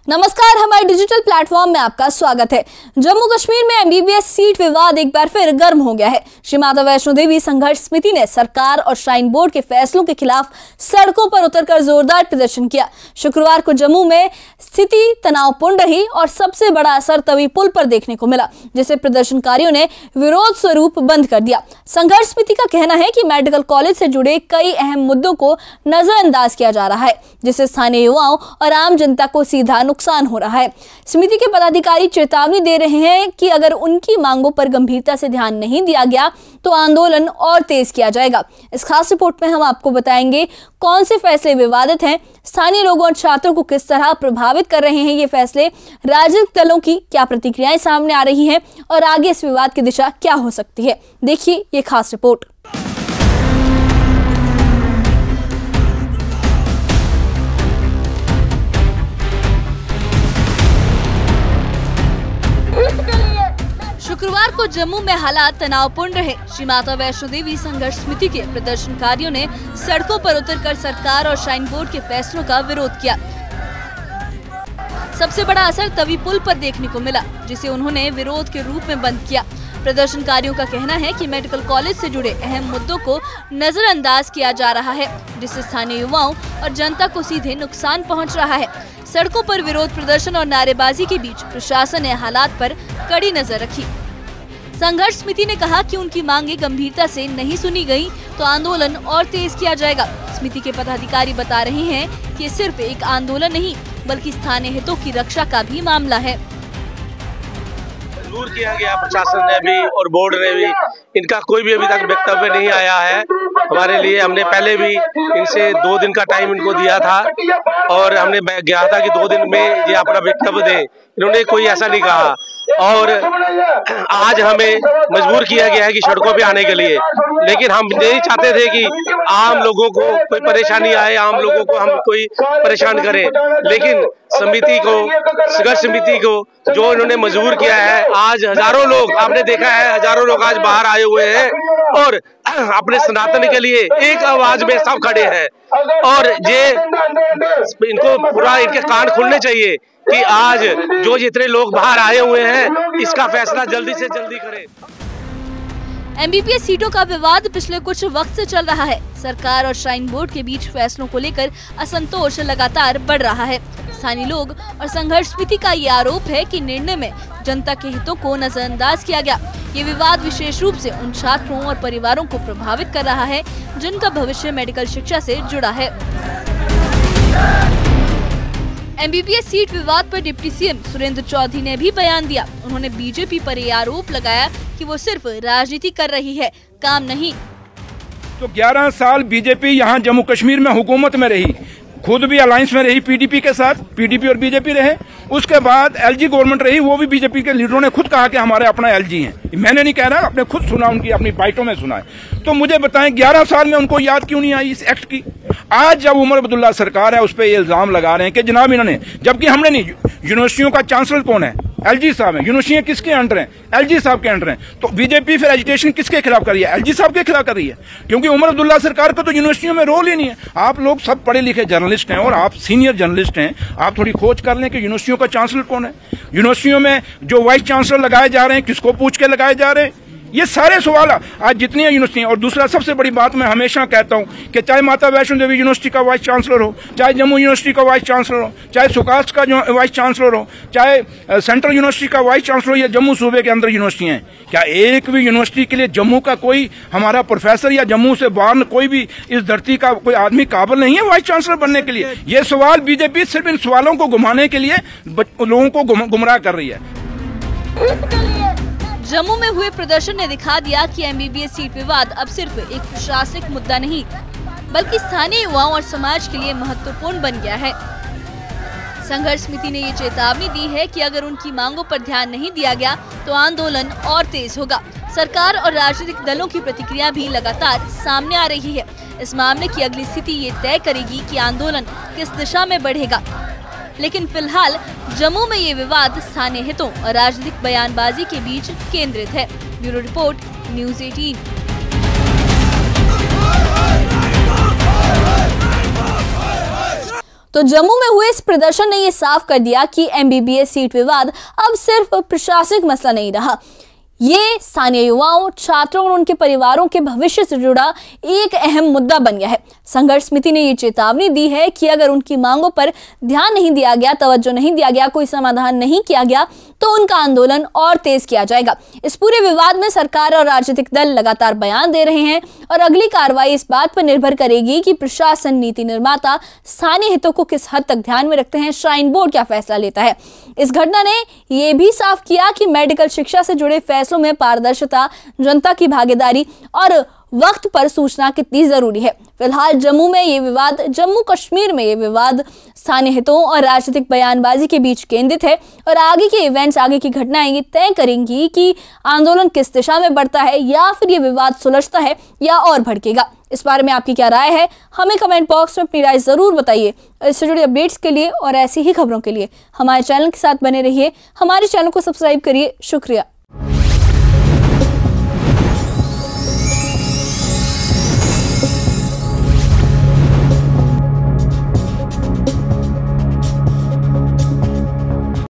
नमस्कार, हमारे digital platform में आपका स्वागत है। जम्मू कश्मीर में एमबीबीएस सीट विवाद एक बार फिर गर्म हो गया है। श्री माता वैष्णो देवी संघर्ष समिति ने सरकार और श्राइन बोर्ड के फैसलों के खिलाफ सड़कों पर उतरकर जोरदार प्रदर्शन किया। शुक्रवार को जम्मू में स्थिति तनावपूर्ण रही और सबसे बड़ा असर तवी पुल पर देखने को मिला, जिसे प्रदर्शनकारियों ने विरोध स्वरूप बंद कर दिया। संघर्ष समिति का कहना है कि मेडिकल कॉलेज से जुड़े कई अहम मुद्दों को नजरअंदाज किया जा रहा है, जिससे स्थानीय युवाओं और आम जनता को सीधा नुकसान हो रहा है। समिति के पदाधिकारी चेतावनी दे रहे हैं कि अगर उनकी मांगों पर गंभीरता से ध्यान नहीं दिया गया तो आंदोलन और तेज किया जाएगा। इस खास रिपोर्ट में हम आपको बताएंगे कौन से फैसले विवादित हैं, स्थानीय लोगों और छात्रों को किस तरह प्रभावित कर रहे हैं ये फैसले, राजनीतिक दलों की क्या प्रतिक्रियाएं सामने आ रही हैं और आगे इस विवाद की दिशा क्या हो सकती है। देखिए ये खास रिपोर्ट। शुक्रवार को जम्मू में हालात तनावपूर्ण रहे। श्री माता वैष्णो देवी संघर्ष समिति के प्रदर्शनकारियों ने सड़कों पर उतरकर सरकार और श्राइन बोर्ड के फैसलों का विरोध किया। सबसे बड़ा असर तवी पुल पर देखने को मिला, जिसे उन्होंने विरोध के रूप में बंद किया। प्रदर्शनकारियों का कहना है कि मेडिकल कॉलेज से जुड़े अहम मुद्दों को नजरअंदाज किया जा रहा है, जिससे स्थानीय युवाओं और जनता को सीधे नुकसान पहुंच रहा है। सड़कों पर विरोध प्रदर्शन और नारेबाजी के बीच प्रशासन ने हालात पर कड़ी नजर रखी। संघर्ष समिति ने कहा कि उनकी मांगे गंभीरता से नहीं सुनी गई तो आंदोलन और तेज किया जाएगा। समिति के पदाधिकारी बता रहे हैं कि सिर्फ एक आंदोलन नहीं बल्कि स्थानीय हितों की रक्षा का भी मामला है। दूर किया गया, प्रशासन ने भी और बोर्ड ने भी, इनका कोई भी अभी तक वक्तव्य नहीं आया है हमारे लिए। हमने पहले भी इनसे 2 दिन का टाइम इनको दिया था और हमने कहा था कि 2 दिन में ये अपना वक्तव्य दें। इन्होंने कोई ऐसा नहीं कहा और आज हमें मजबूर किया गया है कि सड़कों पे आने के लिए। लेकिन हम नहीं चाहते थे कि आम लोगों को कोई परेशानी आए, आम लोगों को हम कोई परेशान करें, लेकिन समिति को, संघर्ष समिति को जो इन्होंने मजबूर किया है, आज हजारों लोग, आपने देखा है हजारों लोग आज बाहर आए हुए हैं और अपने सनातन के लिए एक आवाज में सब खड़े हैं। और ये इनको पूरा, इनके कान खुलने चाहिए कि आज जो जितने लोग बाहर आए हुए हैं इसका फैसला जल्दी से जल्दी करें। एमबीबीएस सीटों का विवाद पिछले कुछ वक्त से चल रहा है। सरकार और श्राइन बोर्ड के बीच फैसलों को लेकर असंतोष लगातार बढ़ रहा है। स्थानीय लोग और संघर्ष समिति का ये आरोप है कि निर्णय में जनता के हितों को नजरअंदाज किया गया। ये विवाद विशेष रूप से उन छात्रों और परिवारों को प्रभावित कर रहा है जिनका भविष्य मेडिकल शिक्षा से जुड़ा है। एमबीबीएस सीट विवाद पर डिप्टी सीएम सुरेंद्र चौधरी ने भी बयान दिया। उन्होंने बीजेपी पर ये आरोप लगाया कि वो सिर्फ राजनीति कर रही है, काम नहीं। तो 11 साल बीजेपी यहाँ जम्मू कश्मीर में हुकूमत में रही, खुद भी अलायंस में रही पीडीपी के साथ, पीडीपी और बीजेपी रहे। उसके बाद एलजी गवर्नमेंट रही, वो भी बीजेपी के लीडरों ने खुद कहा कि हमारे अपना एलजी हैं। मैंने नहीं कह रहा, आपने खुद सुना, उनकी अपनी बाइटों में सुना है। तो मुझे बताएं 11 साल में उनको याद क्यों नहीं आई इस एक्ट की? आज जब उमर अब्दुल्ला सरकार है उस पर इल्जाम लगा रहे हैं कि जनाब इन्होंने, जबकि हमने नहीं। यूनिवर्सिटियों का चांसलर कौन है? एलजी साहब हैं। यूनिवर्सिटियां किसके अंडर हैं? एलजी साहब के अंडर हैं। तो बीजेपी फिर एजुटेशन किसके खिलाफ कर रही है? एलजी साहब के खिलाफ कर रही है, क्योंकि उमर अब्दुल्ला सरकार को तो यूनिवर्सिटियों में रोल ही नहीं है। आप लोग सब पढ़े लिखे जर्नलिस्ट हैं और आप सीनियर जर्नलिस्ट हैं, आप थोड़ी खोज कर लें कि यूनिवर्सिटियों का चांसलर कौन है। यूनिवर्सिटियों में जो वाइस चांसलर लगाए जा रहे हैं, किसको पूछ के लगाए जा रहे हैं? ये सारे सवाल आज जितनी यूनिवर्सिटी। और दूसरा सबसे बड़ी बात मैं हमेशा कहता हूं कि चाहे माता वैष्णो देवी यूनिवर्सिटी का वाइस चांसलर हो, चाहे जम्मू यूनिवर्सिटी का वाइस चांसलर हो, चाहे सुकास्ट का जो वाइस चांसलर हो, चाहे सेंट्रल यूनिवर्सिटी का वाइस चांसलर हो या जम्मू सूबे के अंदर यूनिवर्सिटियां हैं, क्या एक भी यूनिवर्सिटी के लिए जम्मू का कोई हमारा प्रोफेसर या जम्मू से बाहर कोई भी इस धरती का कोई आदमी काबिल नहीं है वाइस चांसलर बनने के लिए? ये सवाल बीजेपी सिर्फ इन सवालों को घुमाने के लिए लोगों को गुमराह कर रही है। जम्मू में हुए प्रदर्शन ने दिखा दिया कि एमबीबीएस सीट विवाद अब सिर्फ एक प्रशासनिक मुद्दा नहीं बल्कि स्थानीय युवाओं और समाज के लिए महत्वपूर्ण बन गया है। संघर्ष समिति ने ये चेतावनी दी है कि अगर उनकी मांगों पर ध्यान नहीं दिया गया तो आंदोलन और तेज होगा। सरकार और राजनीतिक दलों की प्रतिक्रिया भी लगातार सामने आ रही है। इस मामले की अगली स्थिति ये तय करेगी कि आंदोलन किस दिशा में बढ़ेगा। लेकिन फिलहाल जम्मू में ये विवाद स्थानीय हितों और राजनीतिक बयानबाजी के बीच केंद्रित है। Bureau report, news 18। तो जम्मू में हुए इस प्रदर्शन ने यह साफ कर दिया कि एमबीबीएस सीट विवाद अब सिर्फ प्रशासनिक मसला नहीं रहा, ये स्थानीय युवाओं, छात्रों और उनके परिवारों के भविष्य से जुड़ा एक अहम मुद्दा बन गया है। संघर्ष समिति ने ये चेतावनी दी है कि अगर उनकी मांगों पर ध्यान नहीं दिया गया, तवज्जो नहीं दिया गया, कोई समाधान नहीं किया गया तो उनका आंदोलन और तेज किया जाएगा। इस पूरे विवाद में सरकार और राजनीतिक दल लगातार बयान दे रहे हैं और अगली कार्रवाई इस बात पर निर्भर करेगी कि प्रशासन, नीति निर्माता स्थानीय हितों को किस हद तक ध्यान में रखते हैं, श्राइन बोर्ड क्या फैसला लेता है। इस घटना ने यह भी साफ किया कि मेडिकल शिक्षा से जुड़े फैसलों में पारदर्शिता, जनता की भागीदारी और वक्त पर सूचना कितनी जरूरी है। फिलहाल जम्मू कश्मीर में ये विवाद स्थानीय हितों और राजनीतिक बयानबाजी के बीच केंद्रित है और आगे के इवेंट्स, आगे की घटनाएं तय करेंगी कि आंदोलन किस दिशा में बढ़ता है या फिर ये विवाद सुलझता है या और भड़केगा। इस बारे में आपकी क्या राय है, हमें कमेंट बॉक्स में अपनी राय जरूर बताइए। इससे जुड़े अपडेट्स के लिए और ऐसी ही खबरों के लिए हमारे चैनल के साथ बने रहिए। हमारे चैनल को सब्सक्राइब करिए। शुक्रिया।